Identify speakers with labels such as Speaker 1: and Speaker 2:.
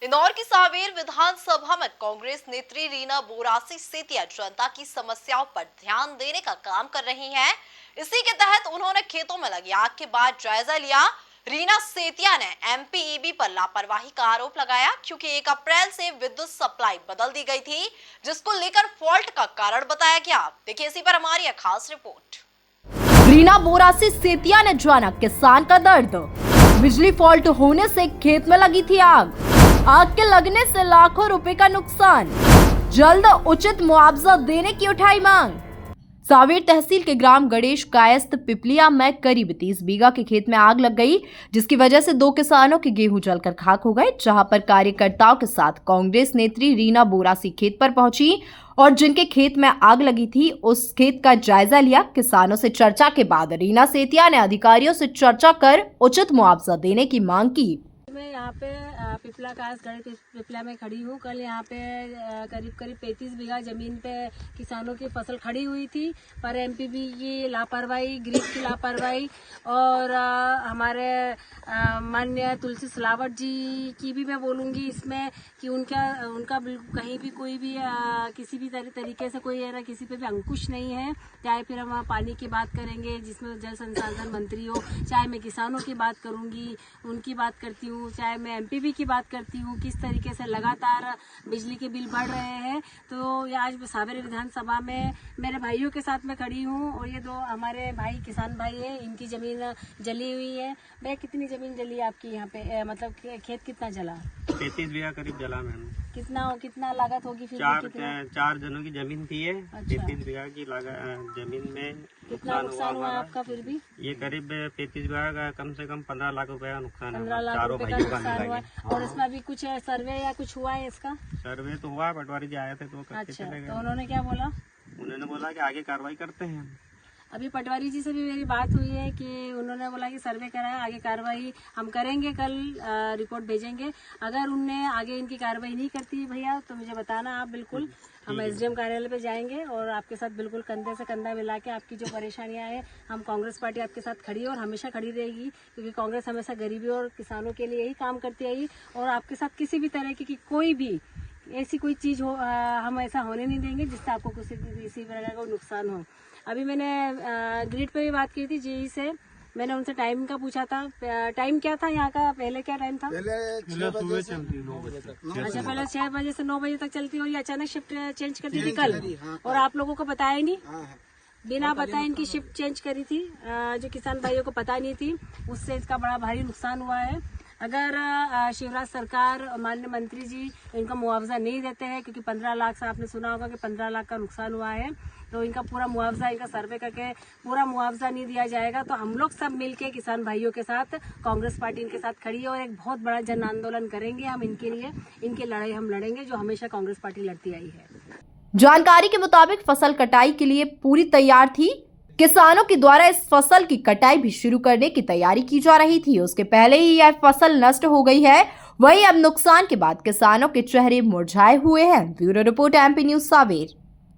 Speaker 1: इंदौर की सांवेर विधानसभा में कांग्रेस नेत्री रीना बोरासी सेतिया जनता की समस्याओं पर ध्यान देने का काम कर रही हैं। इसी के तहत उन्होंने खेतों में लगी आग के बाद जायजा लिया। रीना सेतिया ने एमपीईबी पर लापरवाही का आरोप लगाया क्योंकि 1 अप्रैल से विद्युत सप्लाई बदल दी गई थी, जिसको लेकर फॉल्ट का कारण बताया गया। देखिए इसी पर हमारी खास रिपोर्ट।
Speaker 2: रीना बोरासी सेतिया ने जाना किसान का दर्द। बिजली फॉल्ट होने से खेत में लगी थी आग के लगने से लाखों रुपए का नुकसान। जल्द उचित मुआवजा देने की उठाई मांग। सांवेर तहसील के ग्राम गणेश कायस्थ पिपलिया में करीब 30 बीघा के खेत में आग लग गई, जिसकी वजह से 2 किसानों के गेहूं जलकर खाक हो गए। जहां पर कार्यकर्ताओं के साथ कांग्रेस नेत्री रीना बोरासी खेत पर पहुंची और जिनके खेत में आग लगी थी उस खेत का जायजा लिया। किसानों से चर्चा के बाद रीना सेतिया ने अधिकारियों से चर्चा कर उचित मुआवजा देने की मांग की।
Speaker 3: मैं यहाँ पे पिपला कास गणेश पिपला में खड़ी हूँ। कल यहाँ पे करीब 35 बीघा जमीन पे किसानों की फसल खड़ी हुई थी, पर एमपीबी की लापरवाही, ग्रिड की लापरवाही और हमारे माननीय तुलसी सिलावट जी की भी मैं बोलूँगी इसमें कि उनका कहीं भी कोई भी किसी भी तरीके से कोई ना किसी पे भी अंकुश नहीं है। चाहे फिर हम पानी की बात करेंगे जिसमें जल संसाधन मंत्री हो, चाहे मैं किसानों की बात करूँगी उनकी बात करती हूँ, चाहे मैं एमपीबी की बात करती हूँ, किस तरीके से लगातार बिजली के बिल बढ़ रहे हैं। तो ये आज सांवेर विधानसभा में मेरे भाइयों के साथ मैं खड़ी हूँ और ये 2 हमारे भाई किसान भाई है, इनकी जमीन जली हुई है। भैया कितनी जमीन जली है आपकी यहाँ पे, मतलब खेत कितना जला?
Speaker 4: 33 बीघा करीब जला मैम।
Speaker 3: कितना लागत होगी फिर?
Speaker 4: 4 जनों की जमीन थी है।
Speaker 3: अच्छा।
Speaker 4: 33 बीघा की जमीन में
Speaker 3: कितना नुकसान हुआ आपका? फिर भी
Speaker 4: ये करीब 35 बीघा का कम से कम 15 लाख रुपए का नुकसान है।
Speaker 3: 15 लाख रुपए का नुकसान हुआ। और इसमें अभी कुछ सर्वे या कुछ हुआ है इसका?
Speaker 4: सर्वे तो हुआ, पटवारी जी आए थे तो करके
Speaker 3: अच्छा,
Speaker 4: चले गए।
Speaker 3: तो उन्होंने क्या बोला?
Speaker 4: उन्होंने बोला कि आगे कार्रवाई करते हैं।
Speaker 3: अभी पटवारी जी से भी मेरी बात हुई है कि उन्होंने बोला कि सर्वे कराया, आगे कार्रवाई हम करेंगे, कल रिपोर्ट भेजेंगे। अगर उनने आगे इनकी कार्रवाई नहीं करती भैया तो मुझे बताना आप, बिल्कुल हम एसडीएम कार्यालय पे जाएंगे और आपके साथ बिल्कुल कंधे से कंधा मिला के आपकी जो परेशानियां हैं, हम कांग्रेस पार्टी आपके साथ खड़ी है और हमेशा खड़ी रहेगी, क्योंकि कांग्रेस हमेशा गरीबी और किसानों के लिए ही काम करती आई और आपके साथ किसी भी तरह की कोई भी ऐसी कोई चीज हो हम ऐसा होने नहीं देंगे जिससे आपको किसी प्रकार का नुकसान हो। अभी मैंने ग्रिड पे भी बात की थी जी से, मैंने उनसे टाइम का पूछा था। टाइम क्या था यहाँ का? पहले क्या टाइम था?
Speaker 4: पहले 6 बजे से 9 बजे तक।
Speaker 3: अच्छा, पहले 6 बजे से 9 बजे तक चलती और ये अचानक शिफ्ट चेंज कर दी थी कल, और आप लोगों को बताया ही नहीं? बिना बताए इनकी शिफ्ट चेंज करी थी, जो किसान भाइयों को पता नहीं थी, उससे इसका बड़ा भारी नुकसान हुआ है। अगर शिवराज सरकार, माननीय मंत्री जी इनका मुआवजा नहीं देते हैं, क्योंकि 15 लाख से आपने सुना होगा कि 15 लाख का नुकसान हुआ है, तो इनका पूरा मुआवजा, इनका सर्वे करके पूरा मुआवजा नहीं दिया जाएगा तो हम लोग सब मिलके किसान भाइयों के साथ कांग्रेस पार्टी इनके साथ खड़ी है और एक बहुत बड़ा जन आंदोलन करेंगे हम इनके लिए। इनकी लड़ाई हम लड़ेंगे जो हमेशा कांग्रेस पार्टी लड़ती आई है।
Speaker 2: जानकारी के मुताबिक फसल कटाई के लिए पूरी तैयार थी। किसानों के द्वारा इस फसल की कटाई भी शुरू करने की तैयारी की जा रही थी। उसके पहले ही यह फसल नष्ट हो गई है। वहीं अब नुकसान के बाद किसानों के चेहरे मुरझाए हुए हैं। Bureau report, MP news Sanwer.